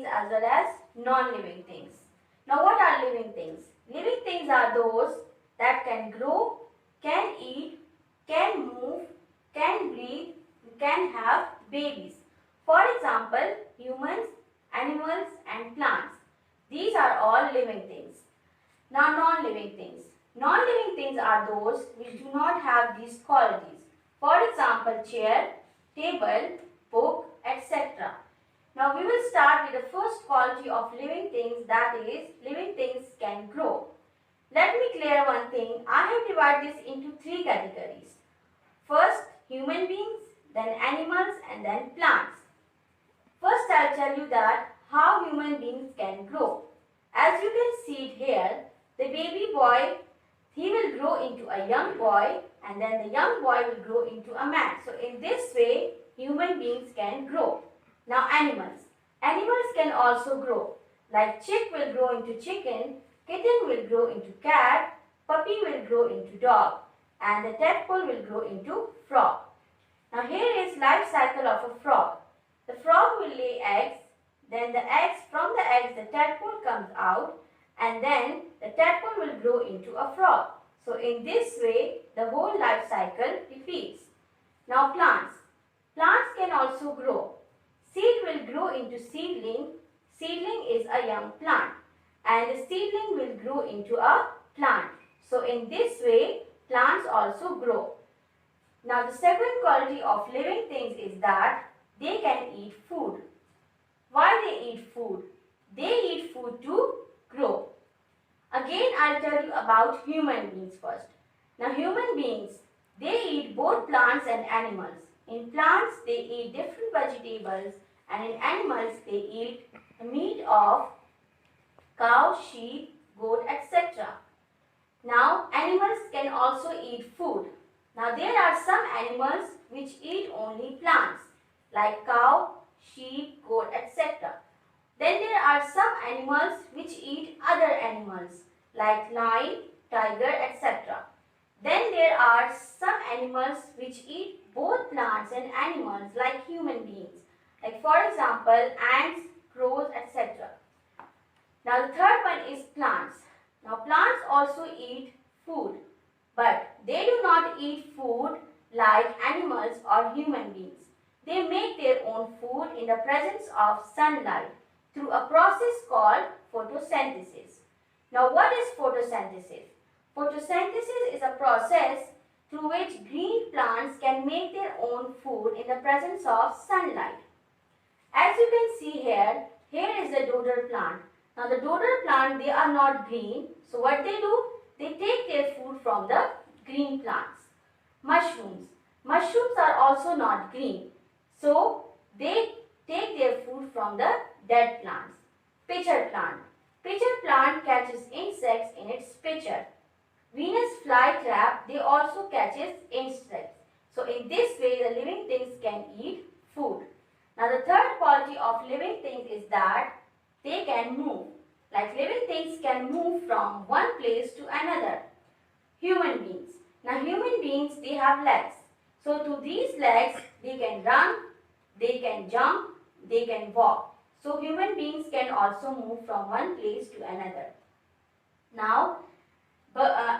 things as well as non-living things. Now what are living things? Living things are those that can grow, can eat, can move, can breathe, can have babies. For example, humans, animals and plants. These are all living things. Now non-living things. Non-living things are those which do not have these qualities. For example, chair, table, book, etc. Now we will start with the first quality of living things, that is, living things can grow. Let me clear one thing. I have divided this into three categories. First, human beings, then animals and then plants. First, I'll tell you that how human beings can grow. As you can see it here, the baby boy, he will grow into a young boy and then the young boy will grow into a man. So in this way, human beings can grow. Now animals. Animals can also grow. Like chick will grow into chicken, kitten will grow into cat, puppy will grow into dog, and the tadpole will grow into frog. Now here is life cycle of a frog. The frog will lay eggs, then from the eggs the tadpole comes out, and then the tadpole will grow into a frog. So in this way, the whole life cycle repeats. Now plants. Plants can also grow. Seed will grow into seedling. Seedling is a young plant. And the seedling will grow into a plant. So in this way, plants also grow. Now the second quality of living things is that they can eat food. Why they eat food? They eat food to grow. Again, I'll tell you about human beings first. Now human beings, they eat both plants and animals. In plants, they eat different vegetables, and in animals, they eat meat of cow, sheep, goat, etc. Now, animals can also eat food. Now, there are some animals which eat only plants, like cow, sheep, goat, etc. Then there are some animals which eat other animals, like lion, tiger, etc. Then there are some animals which eat both plants and animals like human beings. Like for example, ants, crows, etc. Now the third one is plants. Now plants also eat food, but they do not eat food like animals or human beings. They make their own food in the presence of sunlight through a process called photosynthesis. Now what is photosynthesis? Photosynthesis is a process through which green plants can make their own food in the presence of sunlight. As you can see here, here is the dodder plant. Now the dodder plant, they are not green. So what they do? They take their food from the green plants. Mushrooms. Mushrooms are also not green. So they take their food from the dead plants. Pitcher plant. Pitcher plant catches insects in its pitcher. Venus flytrap, they also catches insects. So in this way, the living things can eat food. Now the third quality of living things is that they can move. Like living things can move from one place to another. Human beings. Now human beings, they have legs. So to these legs, they can run, they can jump, they can walk. So human beings can also move from one place to another. Now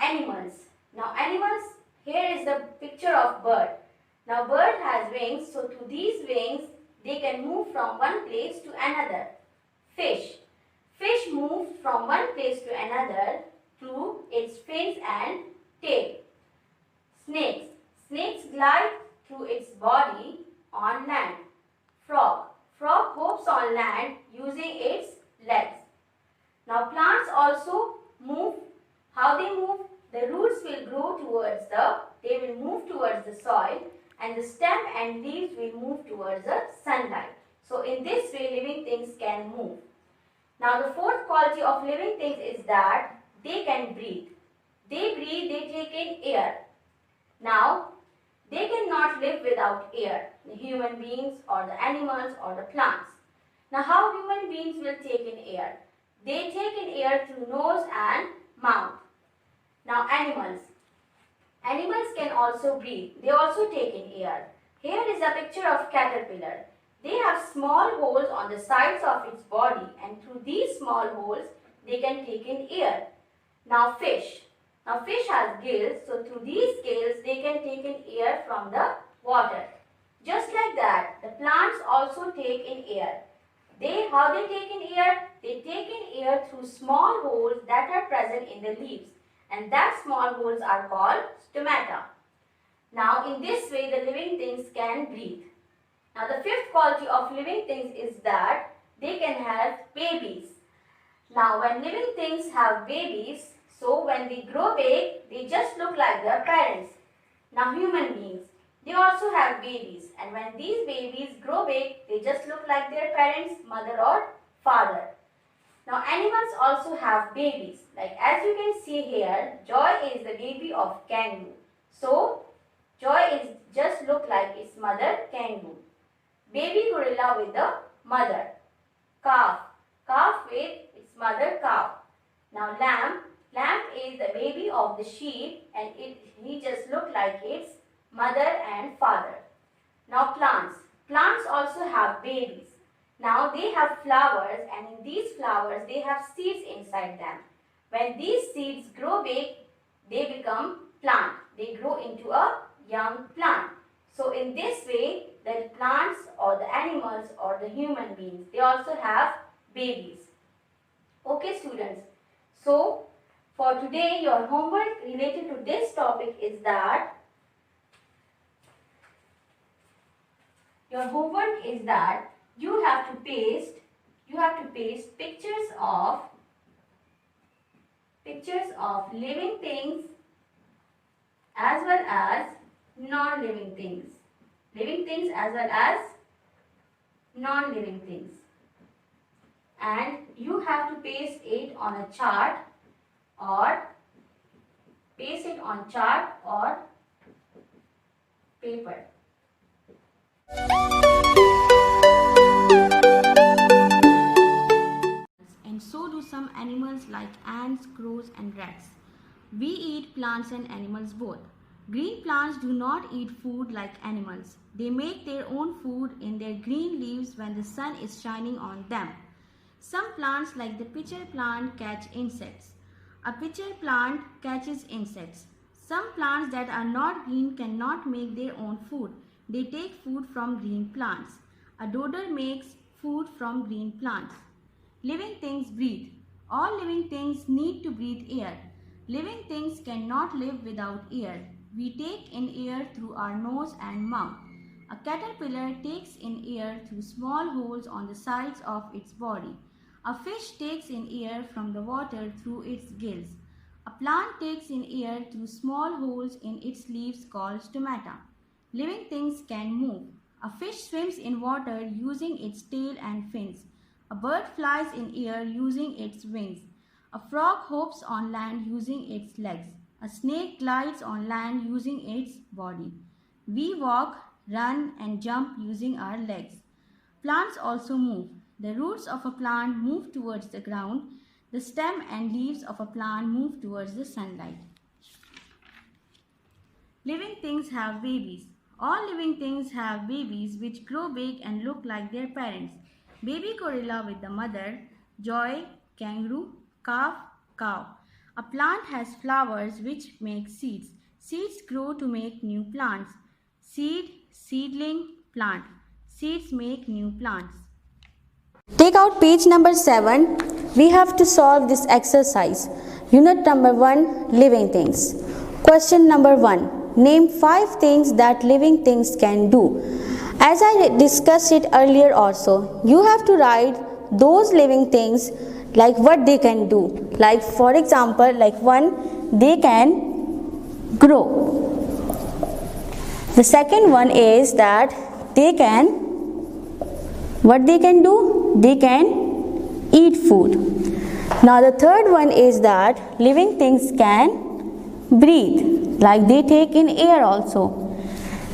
animals. Now animals, here is the picture of bird. Now bird has wings, so to these wings, they can move from one place to another. Fish. Fish moves from one place to another through its fins and tail. Snakes. Snakes glide through its body on land. Frog. Frog hops on land using its legs. Now plants also move. How they move? The roots will grow towards they will move towards the soil, and the stem and leaves will move towards the sunlight. So in this way, living things can move. Now the fourth quality of living things is that they can breathe. They breathe, they take in air. Now, they cannot live without air, the human beings or the animals or the plants. Now how human beings will take in air? They take in air through nose and mouth. Now animals. Animals can also breathe. They also take in air. Here is a picture of caterpillar. They have small holes on the sides of its body, and through these small holes they can take in air. Now fish. Now fish has gills, so through these scales they can take in air from the water. Just like that, the plants also take in air. How they take in air? They take in air through small holes that are present in the leaves, and that small holes are called stomata. Now in this way the living things can breathe. Now the fifth quality of living things is that they can have babies. Now when living things have babies, so when they grow big, they just look like their parents. Now human beings, they also have babies, and when these babies grow big, they just look like their parents, mother or father. Now animals also have babies. Like as you can see here, Joy is the baby of kangaroo. So Joy is just look like its mother kangaroo. Baby gorilla with the mother. Calf with its mother calf. Now lamb is the baby of the sheep, and he just look like its mother and father. Now plants also have babies. Now they have flowers, and in these flowers they have seeds inside them. When these seeds grow big, they become plant. They grow into a young plant. So in this way, the plants or the animals or the human beings, they also have babies. Okay students, so for today your homework related to this topic is that you have to paste pictures of living things as well as non-living things. Living things as well as non-living things. And you have to paste it on a chart or paper. And so do some animals like ants, crows and rats. We eat plants and animals both. Green plants do not eat food like animals. They make their own food in their green leaves when the sun is shining on them. Some plants like the pitcher plant catch insects. A pitcher plant catches insects. Some plants that are not green cannot make their own food. They take food from green plants. A dodder makes food from green plants. Living things breathe. All living things need to breathe air. Living things cannot live without air. We take in air through our nose and mouth. A caterpillar takes in air through small holes on the sides of its body. A fish takes in air from the water through its gills. A plant takes in air through small holes in its leaves called stomata. Living things can move. A fish swims in water using its tail and fins. A bird flies in air using its wings. A frog hops on land using its legs. A snake glides on land using its body. We walk, run and jump using our legs. Plants also move. The roots of a plant move towards the ground. The stem and leaves of a plant move towards the sunlight. Living things have babies. All living things have babies which grow big and look like their parents. Baby gorilla with the mother, Joy, kangaroo, calf, cow. A plant has flowers which make seeds. Seeds grow to make new plants. Seed, seedling, plant. Seeds make new plants. Take out page number 7. We have to solve this exercise. Unit number 1, living things. Question number 1. Name 5 things that living things can do. As I discussed it earlier also, you have to write those living things like what they can do. Like for example, like 1, they can grow. The second one is that they can, what they can do? They can eat food. Now the third one is that living things can breathe, like they take in air also.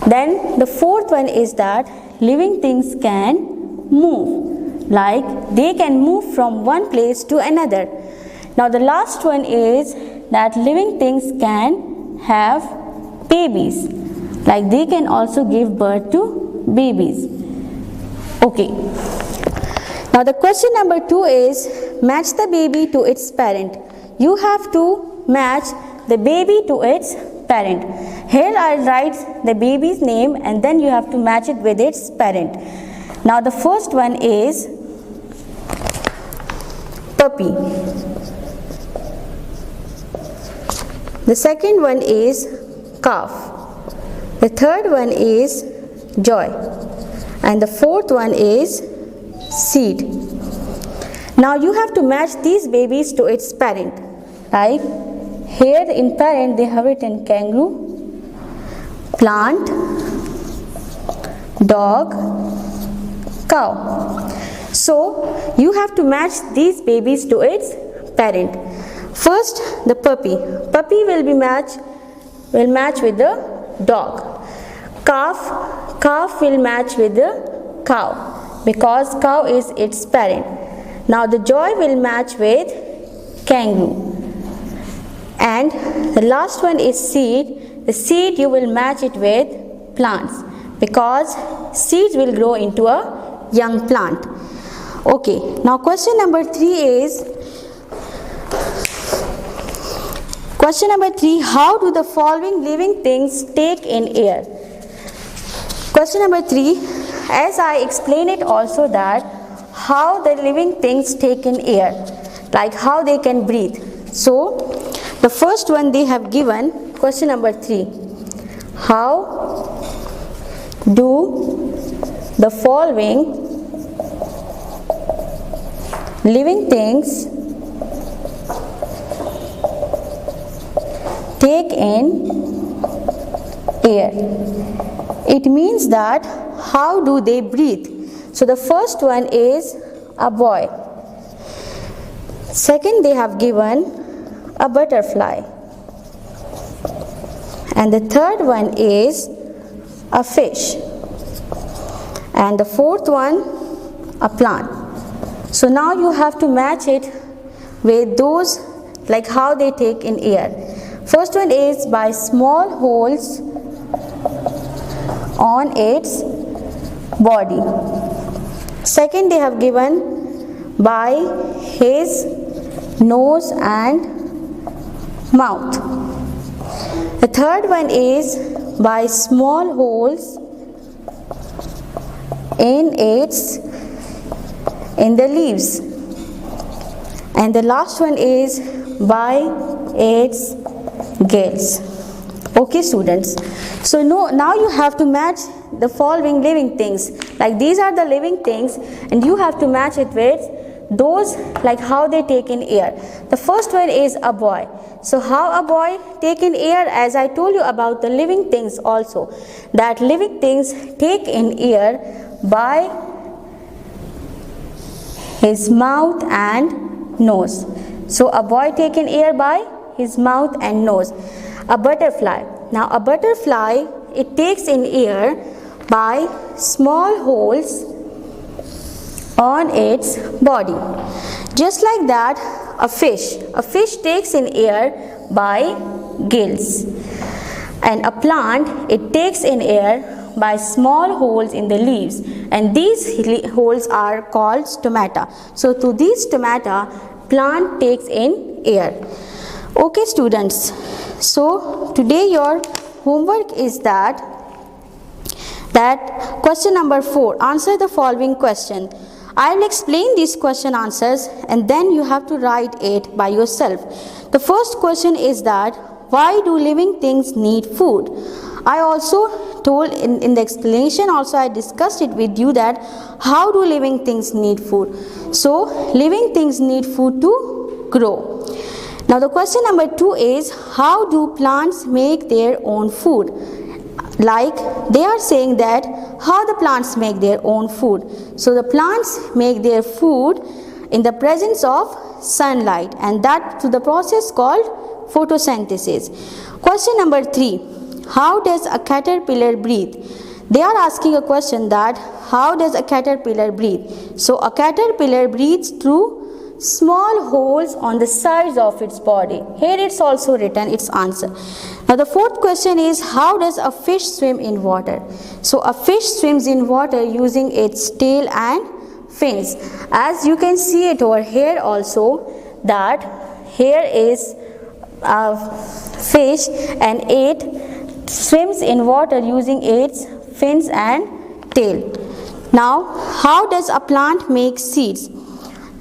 Then the fourth one is that living things can move, like they can move from one place to another. Now the last one is that living things can have babies, like they can also give birth to babies. Okay. Now the question number 2 is match the baby to its parent. You have to match the baby to its parent. Here I'll write the baby's name and then you have to match it with its parent. Now the first one is puppy. The second one is calf. The third one is joy. And the fourth one is seed. Now you have to match these babies to its parent. Right? Here in parent they have written kangaroo, plant, dog, cow. So you have to match these babies to its parent. First, the puppy. Puppy will match with the dog. Calf will match with the cow because cow is its parent. Now the joy will match with kangaroo. And the last one is seed. The seed you will match it with plants because seeds will grow into a young plant. Okay, now question number 3 is how do the following living things take in air? Question number 3, as I explained it also that how the living things take in air, like how they can breathe. So the first one they have given, question number 3, how do the following living things take in air? It means that how do they breathe? So the first one is a boy. Second they have given a butterfly. And the third one is a fish. And the fourth one, a plant. So now you have to match it with those, like how they take in air. First one is by small holes on its body. Second they have given by his nose and mouth. The third one is by small holes in the leaves. And the last one is by its gills. Okay students, so now you have to match the following living things, like these are the living things and you have to match it with those, like how they take in air. The first one is a boy. So how a boy take in air, as I told you about the living things also, that living things take in air by his mouth and nose. So a boy take in air by his mouth and nose. A butterfly. Now a butterfly, it takes in air by small holes on its body. Just like that, a fish takes in air by gills. And a plant, it takes in air by small holes in the leaves, and these holes are called stomata. So to these stomata, plant takes in air. Okay students, so today your homework is that question number 4, answer the following question. I will explain these question answers and then you have to write it by yourself. The first question is that why do living things need food? I also told in the explanation also I discussed it with you that how do living things need food. So living things need food to grow. Now the question number 2 is how do plants make their own food? Like they are saying that how the plants make their own food. So the plants make their food in the presence of sunlight, and that through the process called photosynthesis. Question number 3, how does a caterpillar breathe? They are asking a question that how does a caterpillar breathe? So a caterpillar breathes through small holes on the sides of its body. Here it's also written its answer. Now the fourth question is how does a fish swim in water? So a fish swims in water using its tail and fins. As you can see it over here also, that here is a fish and it swims in water using its fins and tail. Now, how does a plant make seeds?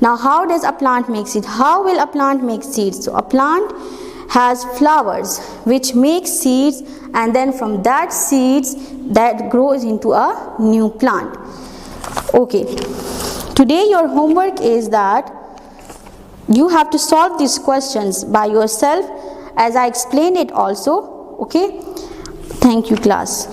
Now, how does a plant make seeds? How will a plant make seeds? So, a plant has flowers which make seeds, and then from that seeds that grows into a new plant. Okay, today your homework is that you have to solve these questions by yourself as I explained it also. Okay, thank you class.